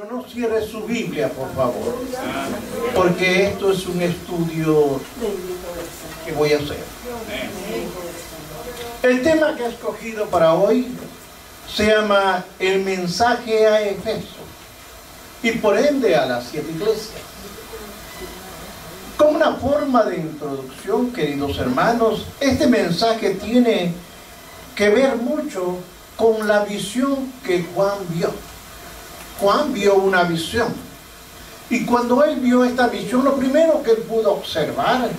Pero no cierre su Biblia, por favor, porque esto es un estudio que voy a hacer. El tema que he escogido para hoy se llama el mensaje a Éfeso y por ende a las 7 iglesias. Como una forma de introducción, queridos hermanos, este mensaje tiene que ver mucho con la visión que Juan vio. Juan vio una visión. Y cuando él vio esta visión, lo primero que él pudo observar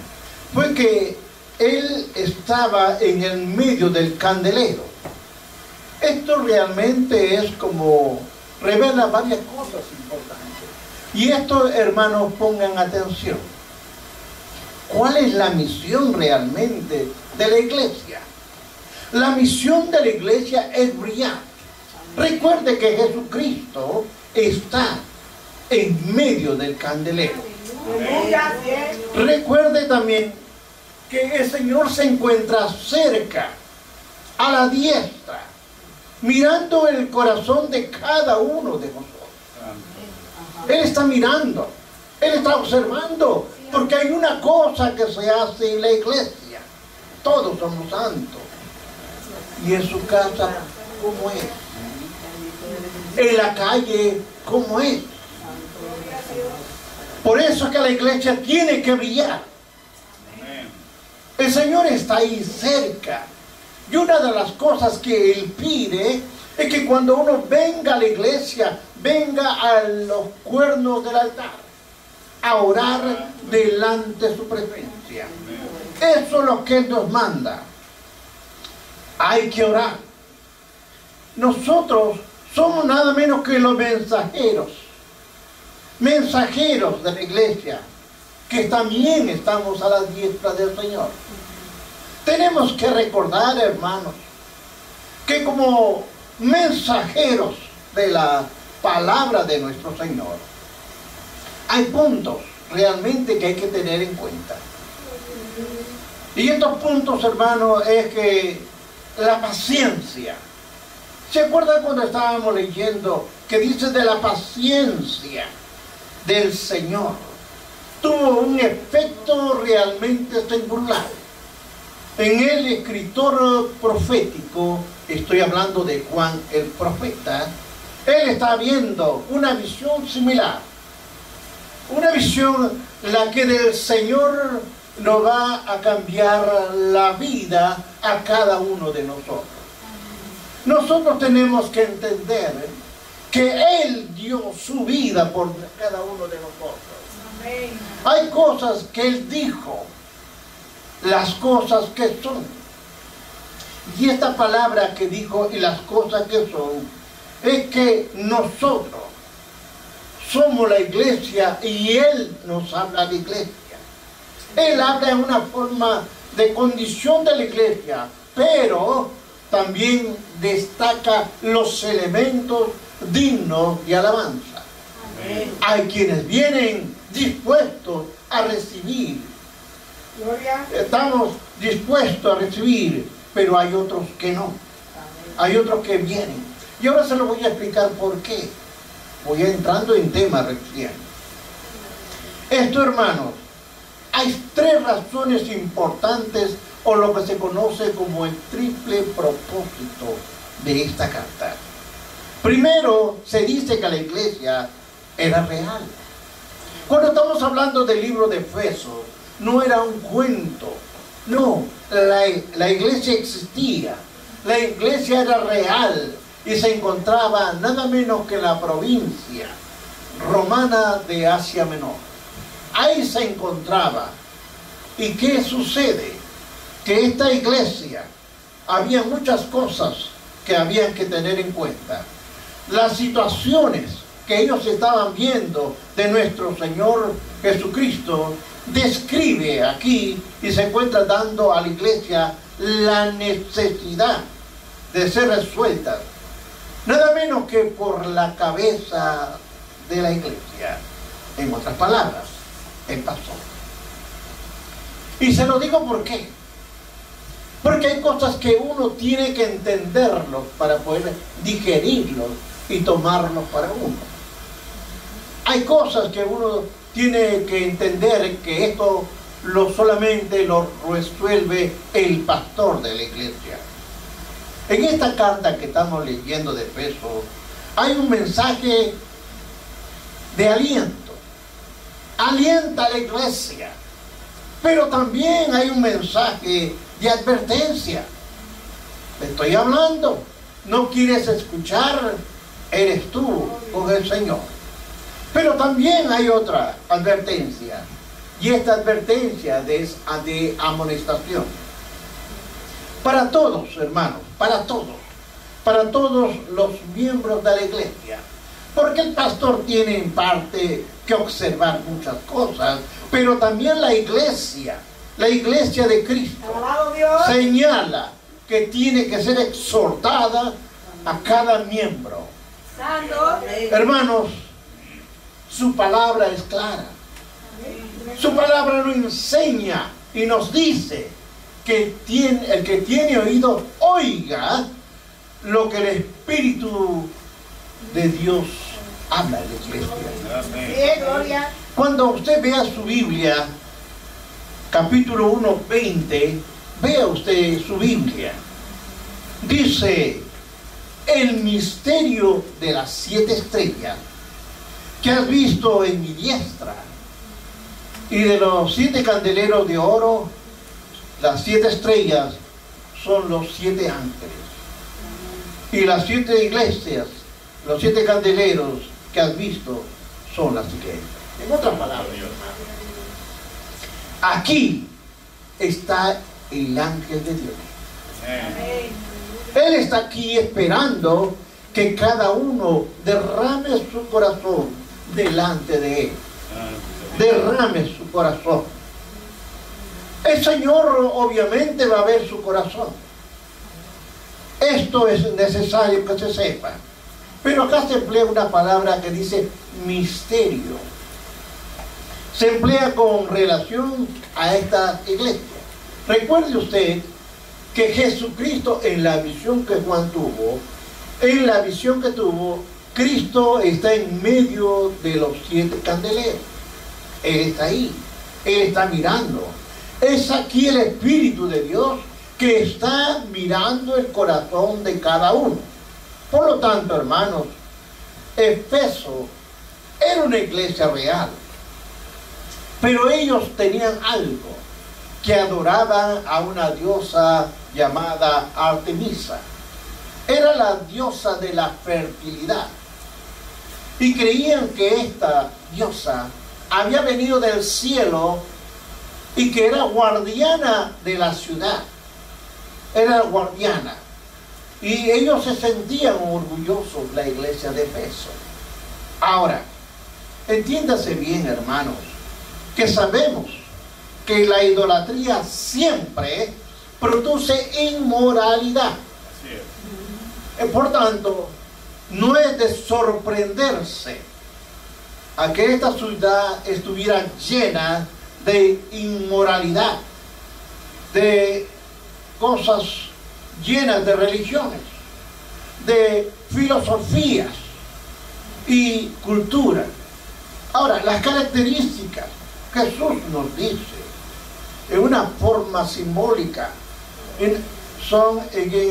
fue que él estaba en el medio del candelero. Esto realmente es como, revela varias cosas importantes. Y esto, hermanos, pongan atención. ¿Cuál es la misión realmente de la iglesia? La misión de la iglesia es brillar. Recuerde que Jesucristo está en medio del candelero. Recuerde también que el Señor se encuentra cerca, a la diestra, mirando el corazón de cada uno de nosotros. Él está mirando, Él está observando, porque hay una cosa que se hace en la iglesia. Todos somos santos. Y en su casa, ¿cómo es? En la calle, ¿cómo es? Por eso es que la iglesia tiene que brillar. El Señor está ahí cerca. Y una de las cosas que Él pide es que cuando uno venga a la iglesia, venga a los cuernos del altar a orar delante de su presencia. Eso es lo que Él nos manda. Hay que orar. Nosotros somos nada menos que los mensajeros de la iglesia, que también estamos a la diestra del Señor. Tenemos que recordar, hermanos, que como mensajeros de la palabra de nuestro Señor, hay puntos realmente que hay que tener en cuenta. Y estos puntos, hermanos, es que la paciencia. ¿Se acuerdan cuando estábamos leyendo que dice de la paciencia del Señor? Tuvo un efecto realmente singular. En el escritor profético, estoy hablando de Juan el profeta, él está viendo una visión similar. Una visión la que del Señor nos va a cambiar la vida a cada uno de nosotros. Nosotros tenemos que entender que Él dio su vida por cada uno de nosotros. Amén. Hay cosas que Él dijo, las cosas que son. Y esta palabra que dijo y las cosas que son, es que nosotros somos la iglesia y Él nos habla de iglesia. Él habla en una forma de condición de la iglesia, pero también destaca los elementos dignos de alabanza. Amén. Hay quienes vienen dispuestos a recibir. Gloria. Estamos dispuestos a recibir, pero hay otros que no. Amén. Hay otros que vienen. Y ahora se lo voy a explicar por qué. Voy entrando en tema recién. Esto, hermanos, hay 3 razones importantes, o lo que se conoce como el triple propósito de esta carta. Primero, se dice que la iglesia era real. Cuando estamos hablando del libro de Efeso, no era un cuento. No, la iglesia existía. La iglesia era real y se encontraba nada menos que en la provincia romana de Asia Menor. Ahí se encontraba. ¿Y qué sucede? Que esta iglesia, había muchas cosas que habían que tener en cuenta. Las situaciones que ellos estaban viendo de nuestro Señor Jesucristo, describe aquí y se encuentra dando a la iglesia la necesidad de ser resuelta, nada menos que por la cabeza de la iglesia. En otras palabras, el pastor. Y se lo digo ¿por qué? Porque hay cosas que uno tiene que entenderlos para poder digerirlos y tomarlos para uno. Hay cosas que uno tiene que entender que esto solamente lo resuelve el pastor de la iglesia. En esta carta que estamos leyendo de Efesios hay un mensaje de aliento. Alienta a la iglesia. Pero también hay un mensaje de advertencia. Te estoy hablando. No quieres escuchar, eres tú con el Señor. Pero también hay otra advertencia. Y esta advertencia es de amonestación. Para todos, hermanos, para todos los miembros de la iglesia. Porque el pastor tiene en parte que observar muchas cosas, pero también la iglesia de Cristo, señala que tiene que ser exhortada a cada miembro. Hermanos, su palabra es clara. Su palabra nos enseña y nos dice que el que tiene oído, oiga lo que el Espíritu de Dios habla en la iglesia. Cuando usted vea su Biblia, capítulo 1, 20, vea usted su Biblia. Dice, el misterio de las 7 estrellas que has visto en mi diestra, y de los 7 candeleros de oro, las 7 estrellas son los 7 ángeles. Y las 7 iglesias, los 7 candeleros que has visto son las iglesias. En otras palabras, aquí está el ángel de Dios. Él está aquí esperando que cada uno derrame su corazón delante de él. Derrame su corazón. El Señor obviamente va a ver su corazón. Esto es necesario que se sepa. Pero acá se emplea una palabra que dice misterio. Se emplea con relación a esta iglesia. Recuerde usted que Jesucristo, en la visión que Juan tuvo, Cristo está en medio de los 7 candeleros. Él está ahí, Él está mirando. Es aquí el Espíritu de Dios que está mirando el corazón de cada uno. Por lo tanto, hermanos, Efeso era una iglesia real, pero ellos tenían algo, que adoraban a una diosa llamada Artemisa. Era la diosa de la fertilidad, y creían que esta diosa había venido del cielo y que era guardiana de la ciudad. Era guardiana. Y ellos se sentían orgullosos, la iglesia de Efeso. Ahora, entiéndase bien, hermanos, que sabemos que la idolatría siempre produce inmoralidad. Por tanto, no es de sorprenderse a que esta ciudad estuviera llena de inmoralidad, de cosas llenas de religiones, de filosofías y cultura. Ahora, las características Jesús nos dice en una forma simbólica,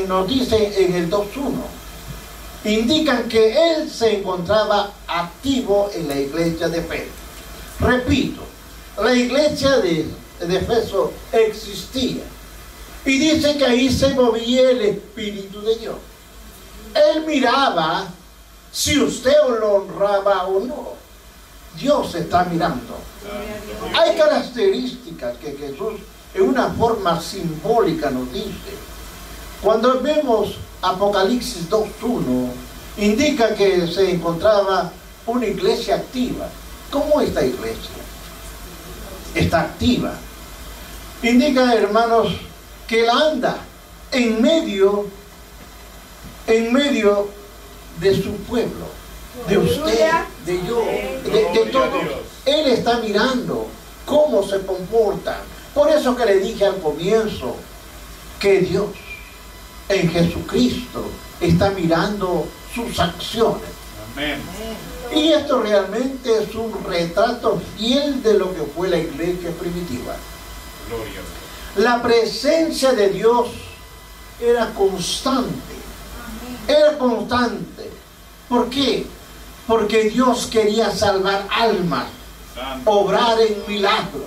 nos dice en el 2.1, indican que Él se encontraba activo en la iglesia de Efeso. Repito, la iglesia de Efeso existía, y dice que ahí se movía el Espíritu de Dios. Él miraba si usted lo honraba o no. Dios está mirando. Hay características que Jesús en una forma simbólica nos dice. Cuando vemos Apocalipsis 2.1, indica que se encontraba una iglesia activa. ¿Cómo esta iglesia está activa? Indica, hermanos, que Él anda en medio de su pueblo, de usted, de yo, de todos. Él está mirando cómo se comportan. Por eso que le dije al comienzo que Dios en Jesucristo está mirando sus acciones. Amén. Y esto realmente es un retrato fiel de lo que fue la iglesia primitiva. La presencia de Dios era constante. Era constante. ¿Por qué? Porque Dios quería salvar almas, obrar en milagros.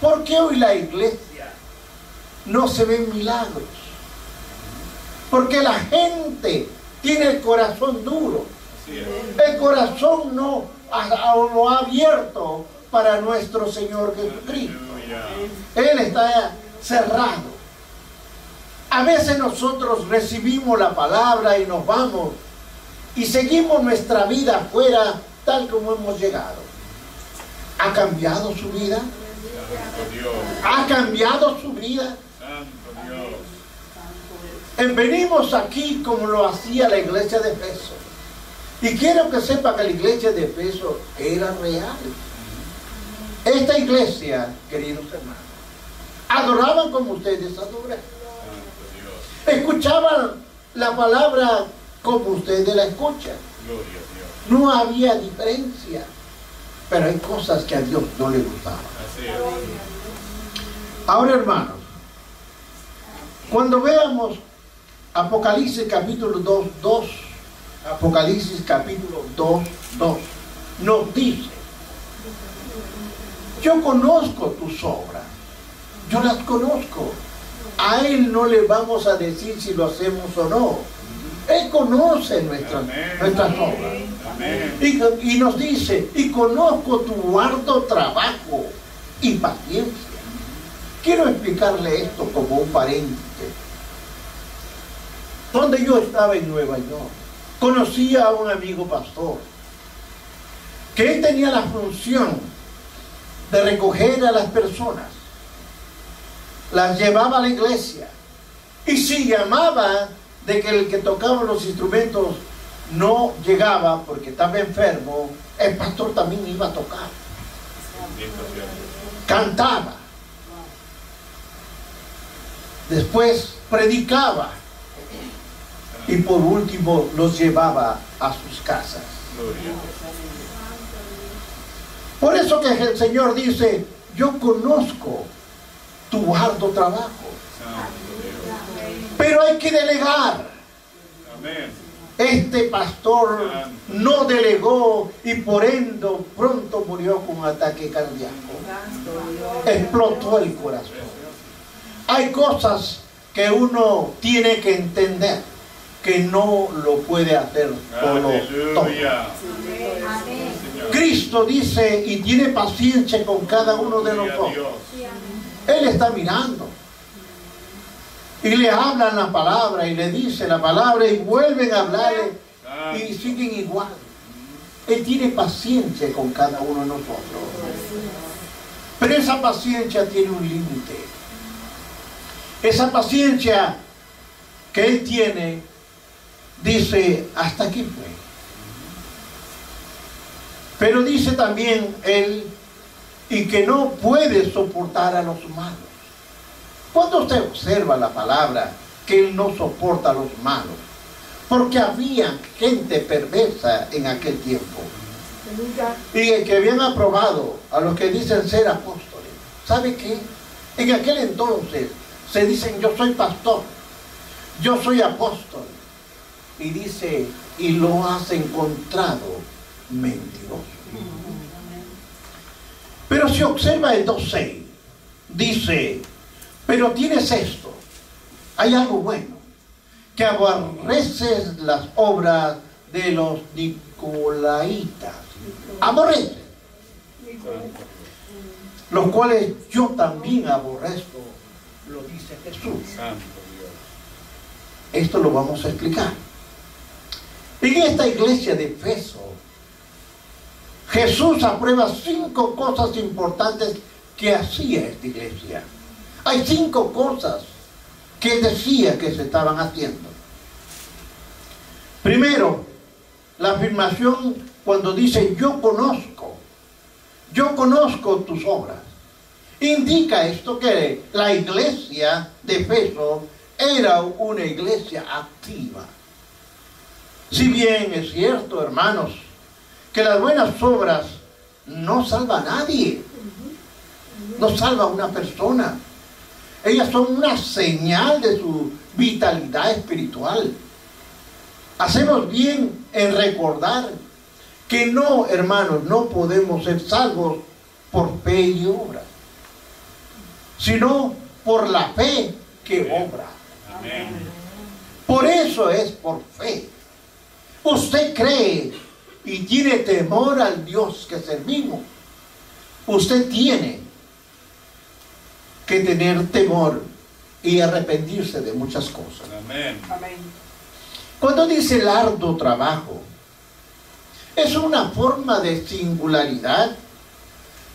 ¿Por qué hoy la iglesia no se ven milagros? Porque la gente tiene el corazón duro. El corazón no lo ha abierto para nuestro Señor Jesucristo. Él está cerrado. A veces nosotros recibimos la palabra y nos vamos y seguimos nuestra vida afuera tal como hemos llegado. ¿Ha cambiado su vida? ¿Ha cambiado su vida? Venimos aquí como lo hacía la iglesia de Efeso. Y quiero que sepa que la iglesia de Efeso era real. Esta iglesia, queridos hermanos, adoraban como ustedes adoran. Escuchaban la palabra como ustedes la escuchan. No había diferencia. Pero hay cosas que a Dios no le gustaban. Ahora, hermanos, cuando veamos Apocalipsis capítulo 2, Apocalipsis capítulo 2, nos dice: yo conozco tus obras, yo las conozco. A Él no le vamos a decir si lo hacemos o no. Él conoce nuestras obras. Y nos dice: y conozco tu arduo trabajo y paciencia. Quiero explicarle esto como un paréntesis. Donde yo estaba en Nueva York, conocí a un amigo pastor que él tenía la función de recoger a las personas, las llevaba a la iglesia, y si llamaba de que el que tocaba los instrumentos no llegaba porque estaba enfermo, el pastor también iba a tocar, cantaba, después predicaba y por último los llevaba a sus casas. Por eso que el Señor dice: yo conozco tu arduo trabajo, pero hay que delegar. Este pastor no delegó y por ende pronto murió con un ataque cardíaco. Explotó el corazón. Hay cosas que uno tiene que entender, que no lo puede hacer solo todo. Cristo dice y tiene paciencia con cada uno de nosotros. Él está mirando y le hablan la palabra y le dice la palabra y vuelven a hablarle y siguen igual. Él tiene paciencia con cada uno de nosotros, pero esa paciencia tiene un límite. Esa paciencia que Él tiene, dice: hasta aquí fue. Pero dice también Él, y que no puede soportar a los malos. Cuando usted observa la palabra, que Él no soporta a los malos, porque había gente perversa en aquel tiempo, y que habían aprobado a los que dicen ser apóstoles. ¿Sabe qué? En aquel entonces se dicen: yo soy pastor, yo soy apóstol, y dice: y lo has encontrado mentiroso. Pero si observa el 2:6, dice: pero tienes esto, hay algo bueno, que aborreces las obras de los nicolaitas. Aborreces, los cuales yo también aborrezco, lo dice Jesús. Esto lo vamos a explicar. En esta iglesia de Efeso, Jesús aprueba 5 cosas importantes que hacía esta iglesia. Hay 5 cosas que Él decía que se estaban haciendo. Primero, la afirmación cuando dice: yo conozco tus obras. Indica esto que la iglesia de Efeso era una iglesia activa. Si bien es cierto, hermanos, que las buenas obras no salvan a nadie, no salva a una persona. Ellas son una señal de su vitalidad espiritual. Hacemos bien en recordar que no, hermanos, no podemos ser salvos por fe y obra, sino por la fe que obra. Amén. Por eso es por fe. Usted cree y tiene temor al Dios que servimos. Usted tiene que tener temor y arrepentirse de muchas cosas. Amén. Amén. Cuando dice el arduo trabajo, es una forma de singularidad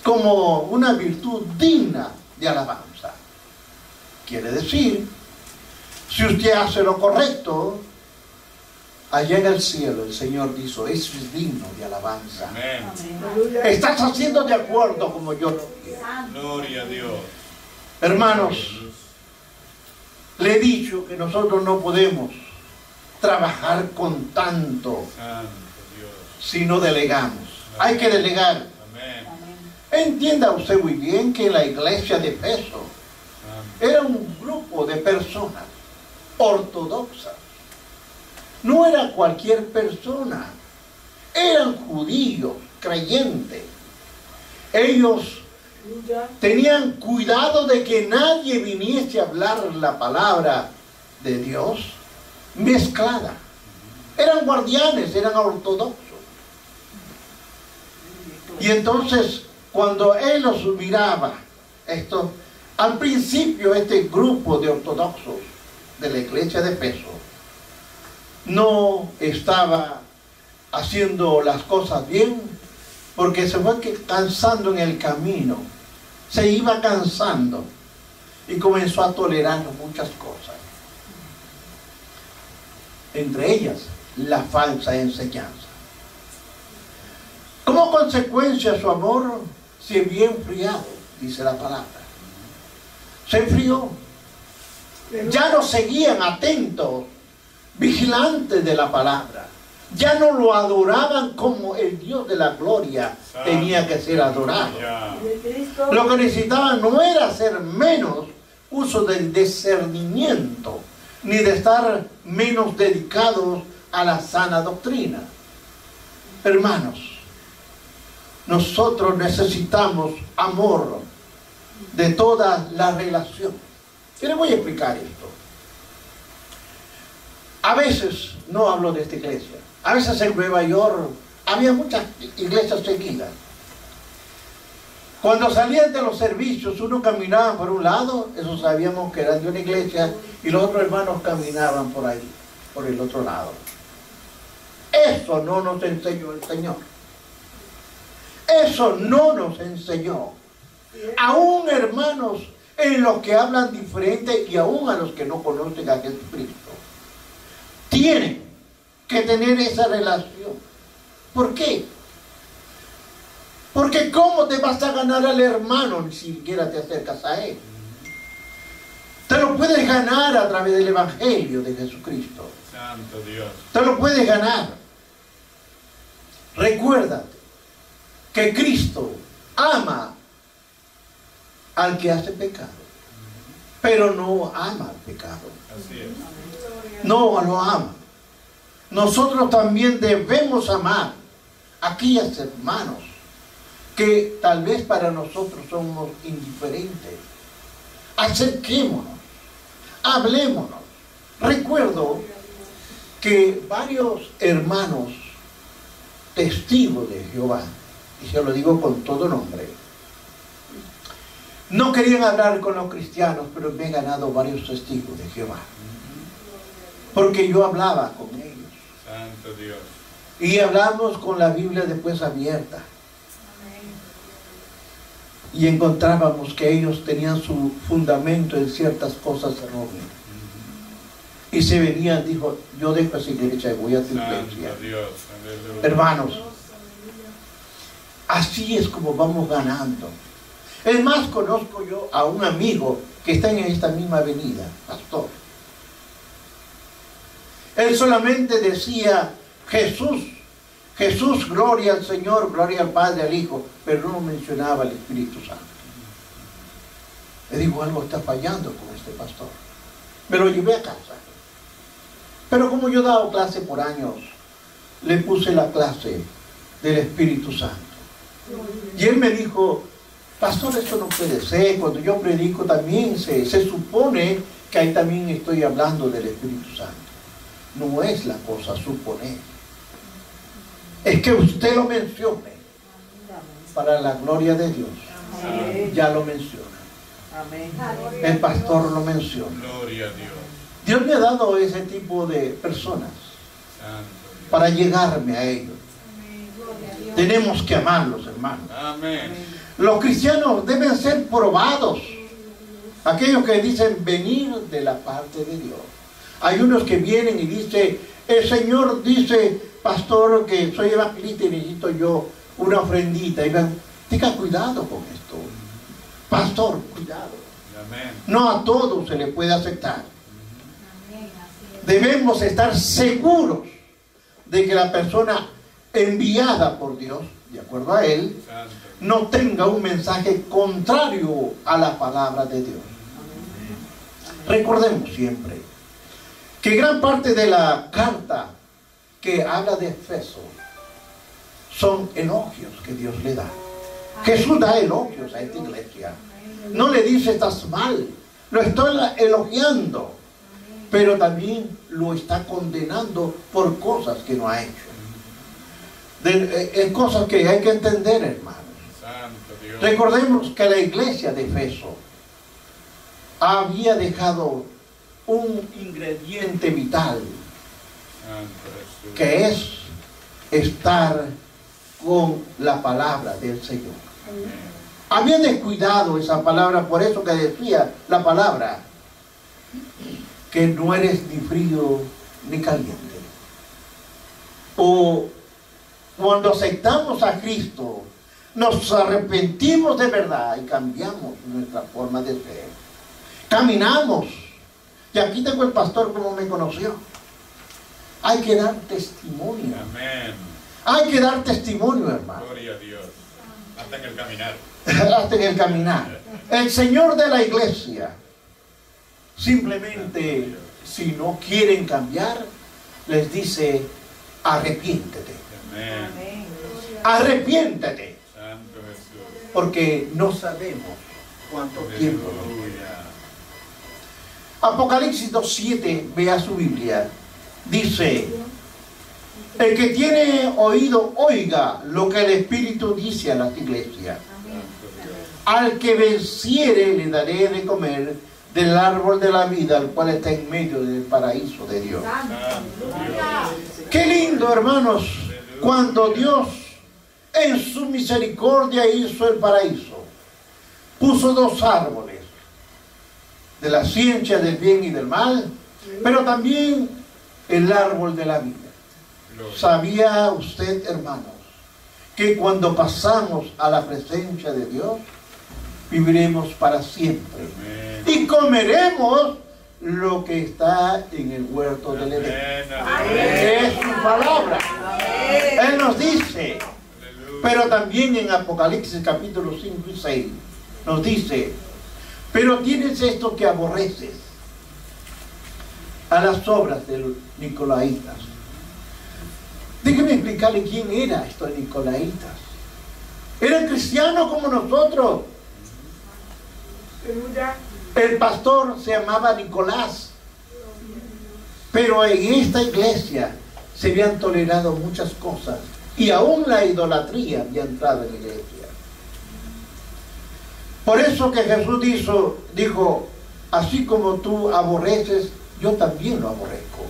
como una virtud digna de alabanza. Quiere decir, si usted hace lo correcto, allá en el cielo el Señor dice, eso es digno de alabanza. Amén. Aleluya. Estás haciendo de acuerdo como yo lo quiero. Gloria a Dios. Hermanos, le he dicho que nosotros no podemos trabajar con tanto Santo Dios. si no delegamos. Hay que delegar. Amén. Amén. Entienda usted muy bien que la iglesia de Efeso Santo. era un grupo de personas ortodoxas. No era cualquier persona. Eran judíos, creyentes. Ellos Aleluya. tenían cuidado de que nadie viniese a hablar la palabra de Dios mezclada. Eran guardianes, eran ortodoxos. Y entonces, cuando él los miraba, al principio este grupo de ortodoxos de la iglesia de Efeso no estaba haciendo las cosas bien, porque se fue cansando en el camino, se iba cansando y comenzó a tolerar muchas cosas, entre ellas la falsa enseñanza. Como consecuencia, su amor se había enfriado, dice la palabra. Se enfrió. Ya no seguían atentos, vigilantes de la palabra. Ya no lo adoraban como el Dios de la gloria tenía que ser adorado. Ya. De Cristo. Lo que necesitaban no era hacer menos uso del discernimiento, ni de estar menos dedicados a la sana doctrina. Hermanos, nosotros necesitamos amor de toda la relación. Y les voy a explicar esto. A veces, no hablo de esta iglesia, a veces en Nueva York había muchas iglesias seguidas. Cuando salían de los servicios, uno caminaba por un lado, eso sabíamos que eran de una iglesia, y los otros hermanos caminaban por ahí, por el otro lado. Eso no nos enseñó el Señor. Eso no nos enseñó. Aún, hermanos, en los que hablan diferente y aún a los que no conocen a Jesucristo, tienen que tener esa relación. ¿Por qué? Porque ¿cómo te vas a ganar al hermano ni siquiera te acercas a él? Te lo puedes ganar a través del Evangelio de Jesucristo. Santo Dios. Te lo puedes ganar. Recuérdate que Cristo ama al que hace pecado, pero no ama al pecado. Así es. No lo ama. Nosotros también debemos amar a aquellos hermanos que tal vez para nosotros somos indiferentes. Acerquémonos, hablémonos. Recuerdo que varios hermanos testigos de Jehová, y se lo digo con todo nombre, no querían hablar con los cristianos, pero me he ganado varios testigos de Jehová, porque yo hablaba con ellos. Santo Dios. Y hablamos con la Biblia después abierta. Y encontrábamos que ellos tenían su fundamento en ciertas cosas erróneas. Y se venían, dijo, yo dejo esa iglesia y voy a tu iglesia. Santo Dios. Aleluya. Hermanos, así es como vamos ganando. Es más, conozco yo a un amigo que está en esta misma avenida, pastor. Él solamente decía, Jesús, Jesús, gloria al Señor, gloria al Padre, al Hijo, pero no mencionaba al Espíritu Santo. Le digo, algo está fallando con este pastor. Me lo llevé a casa. Pero como yo he dado clase por años, le puse la clase del Espíritu Santo. Y él me dijo, pastor, eso no puede ser. Cuando yo predico también se supone que ahí también estoy hablando del Espíritu Santo. No es la cosa suponer. Es que usted lo mencione para la gloria de Dios. Amén. Ya lo menciona. Amén. El pastor lo menciona. Gloria a Dios. Dios me ha dado ese tipo de personas Santo Dios. para llegarme a ellos. Tenemos que amarlos, hermanos. Amén. Los cristianos deben ser probados. Aquellos que dicen venir de la parte de Dios. Hay unos que vienen y dicen, el Señor dice, pastor, que soy evangelista y necesito yo una ofrendita. Y ven, tenga cuidado con esto. Pastor, cuidado. Amén. No a todos se le puede aceptar. Debemos estar seguros de que la persona enviada por Dios, de acuerdo a Él, Santo. no tenga un mensaje contrario a la palabra de Dios. Recordemos siempre que gran parte de la carta que habla de Efeso son elogios que Dios le da. Jesús da elogios a esta iglesia. No le dice estás mal, lo está elogiando, pero también lo está condenando por cosas que no ha hecho. Cosas que hay que entender, hermanos. Santo Dios. Recordemos que la iglesia de Efeso había dejado un ingrediente vital, Santo Jesús. que es estar con la palabra del Señor. Amén. Había descuidado esa palabra, por eso que decía la palabra, que no eres ni frío ni caliente. O cuando aceptamos a Cristo, nos arrepentimos de verdad y cambiamos nuestra forma de ser. Caminamos. Y aquí tengo el pastor como me conoció. Hay que dar testimonio. Amén. Hay que dar testimonio, hermano. Gloria a Dios. Hasta en el caminar. Hasta en el caminar. El Señor de la iglesia, simplemente, si no quieren cambiar, les dice, arrepiéntete. Amén. Arrepiéntete. Santo Jesús. Porque no sabemos cuánto tiempo. Aleluya. Apocalipsis 2:7, vea su Biblia, dice, el que tiene oído, oiga lo que el Espíritu dice a las iglesias. Al que venciere le daré de comer del árbol de la vida, el cual está en medio del paraíso de Dios. Santo Dios. Qué lindo, hermanos, cuando Dios en su misericordia hizo el paraíso. Puso dos árboles, de la ciencia del bien y del mal, pero también el árbol de la vida. Gloria. ¿Sabía usted, hermanos, que cuando pasamos a la presencia de Dios, viviremos para siempre? Amén. Y comeremos lo que está en el huerto del Edén. Amén. Es su palabra. Él nos dice, Aleluya. pero también en Apocalipsis capítulo 5 y 6 nos dice, pero tienes esto que aborreces, a las obras de los nicolaitas. Déjeme explicarle quién eran estos nicolaitas. Eran cristianos como nosotros. Aleluya. El pastor se llamaba Nicolás. Pero en esta iglesia se habían tolerado muchas cosas. Y aún la idolatría había entrado en la iglesia. Por eso que Jesús dijo, así como tú aborreces, yo también lo aborrezco.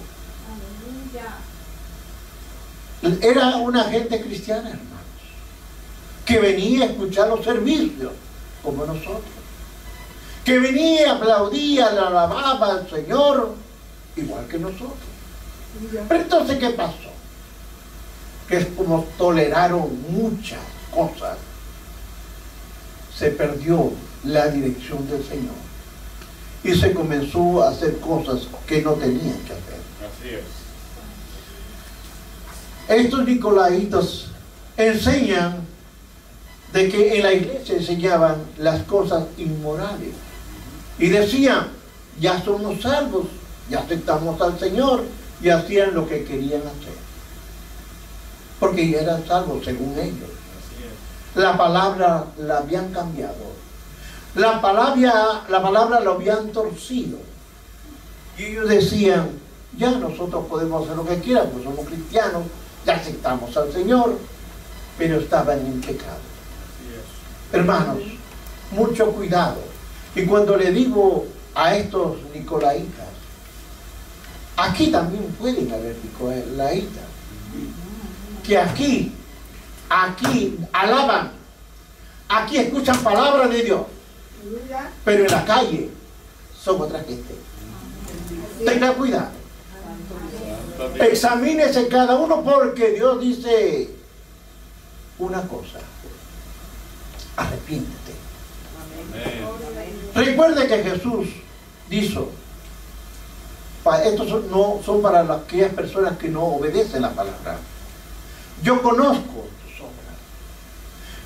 Era una gente cristiana, hermanos, que venía a escuchar los servicios, como nosotros. Que venía, aplaudía, le alababa al Señor, igual que nosotros. Pero entonces, ¿qué pasó? Que es como toleraron muchas cosas, se perdió la dirección del Señor. Y se comenzó a hacer cosas que no tenían que hacer. Así es. Estos nicolaitas enseñan de que en la iglesia enseñaban las cosas inmorales y decían, ya somos salvos, ya aceptamos al Señor, y hacían lo que querían hacer porque ya eran salvos según ellos. La palabra la habían cambiado, la palabra lo habían torcido, y ellos decían, ya nosotros podemos hacer lo que quieran, pues somos cristianos, ya aceptamos al Señor, pero estaban en pecado. Hermanos, mucho cuidado. Y cuando le digo a estos nicolaitas, aquí también pueden haber nicolaitas, que aquí alaban, aquí escuchan palabras de Dios, pero en la calle son otra gente. Tenga cuidado. Examínese cada uno, porque Dios dice una cosa: arrepiéntete. Recuerde que Jesús dijo, estos no son para aquellas personas que no obedecen la palabra. Yo conozco tus obras,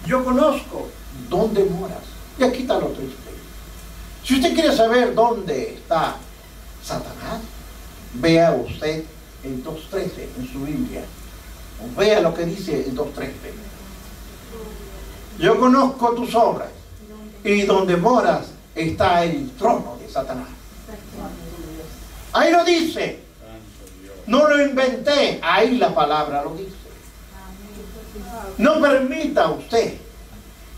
yo conozco dónde moras. Y aquí está lo triste. Si usted quiere saber dónde está Satanás, vea usted en 2.13 en su Biblia. Vea lo que dice en 2.13. Yo conozco tus obras, y donde moras está el trono de Satanás. Ahí lo dice. No lo inventé, ahí la palabra lo dice. No permita usted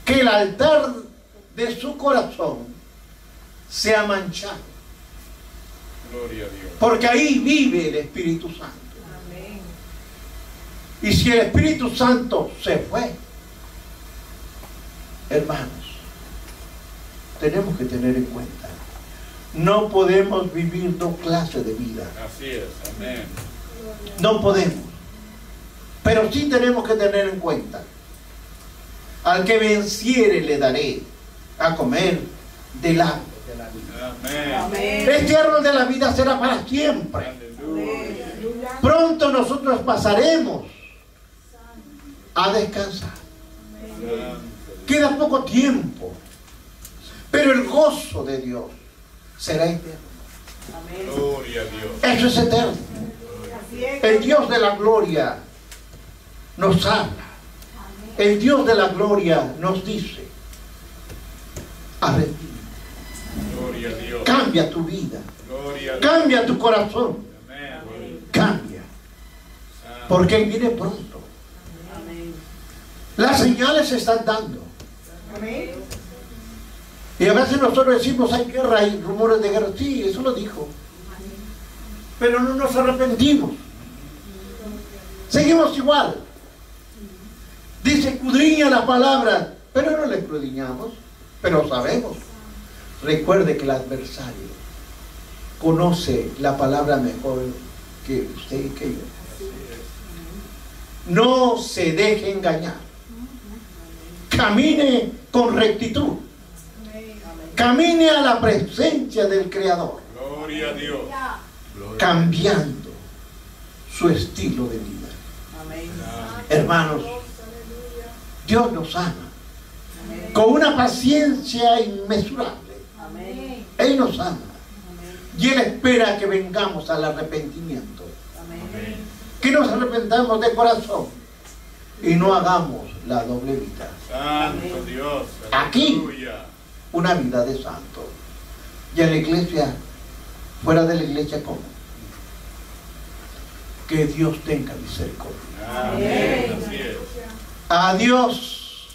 que el altar de su corazón sea manchado. Gloria a Dios. Porque ahí vive el Espíritu Santo. Y si el Espíritu Santo se fue, hermanos, tenemos que tener en cuenta, no podemos vivir dos clases de vida. Así es, amén. No podemos. Pero sí tenemos que tener en cuenta, al que venciere le daré a comer del árbol de la vida. Amén. Este árbol de la vida será para siempre. Aleluya. Pronto nosotros pasaremos a descansar. Queda poco tiempo, pero el gozo de Dios será eterno. Gloria a Dios. Eso es eterno. El Dios de la gloria nos habla. El Dios de la gloria nos dice, arrepiéntete. Gloria a Dios. Cambia tu vida, Gloria a Dios. cambia tu corazón, Amén. cambia, porque Él viene pronto. Las señales se están dando. Y a veces nosotros decimos, hay guerra, hay rumores de guerra. Sí, eso lo dijo, pero no nos arrepentimos, seguimos igual. Dice, escudriña la palabra, pero no la escudriñamos, pero sabemos. Recuerde que el adversario conoce la palabra mejor que usted y que yo. No se deje engañar. Camine con rectitud. Camine a la presencia del Creador, Gloria a Dios. cambiando su estilo de vida. Hermanos, Dios nos ama con una paciencia inmesurable. Él nos ama y Él espera que vengamos al arrepentimiento, que nos arrepentamos de corazón y no hagamos la doble vida. Santo Dios. Aquí. Aleluya. Una vida de santo. Y en la iglesia, fuera de la iglesia, ¿cómo? Que Dios tenga misericordia. Amén. Así es. A Dios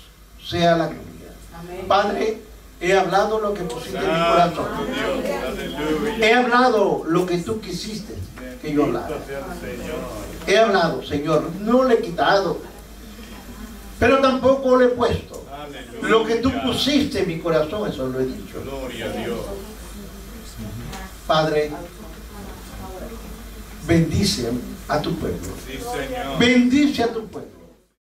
sea la gloria. Padre, he hablado lo que pusiste en mi Santo corazón. Dios. Aleluya. He hablado lo que tú quisiste que yo hablara. Bendito sea el Señor. He hablado, Señor, no le he quitado, pero tampoco le he puesto. Aleluya. Lo que tú pusiste en mi corazón, eso lo he dicho. Gloria a Dios. Padre, bendice a tu pueblo. Sí, Señor. Bendice a tu pueblo.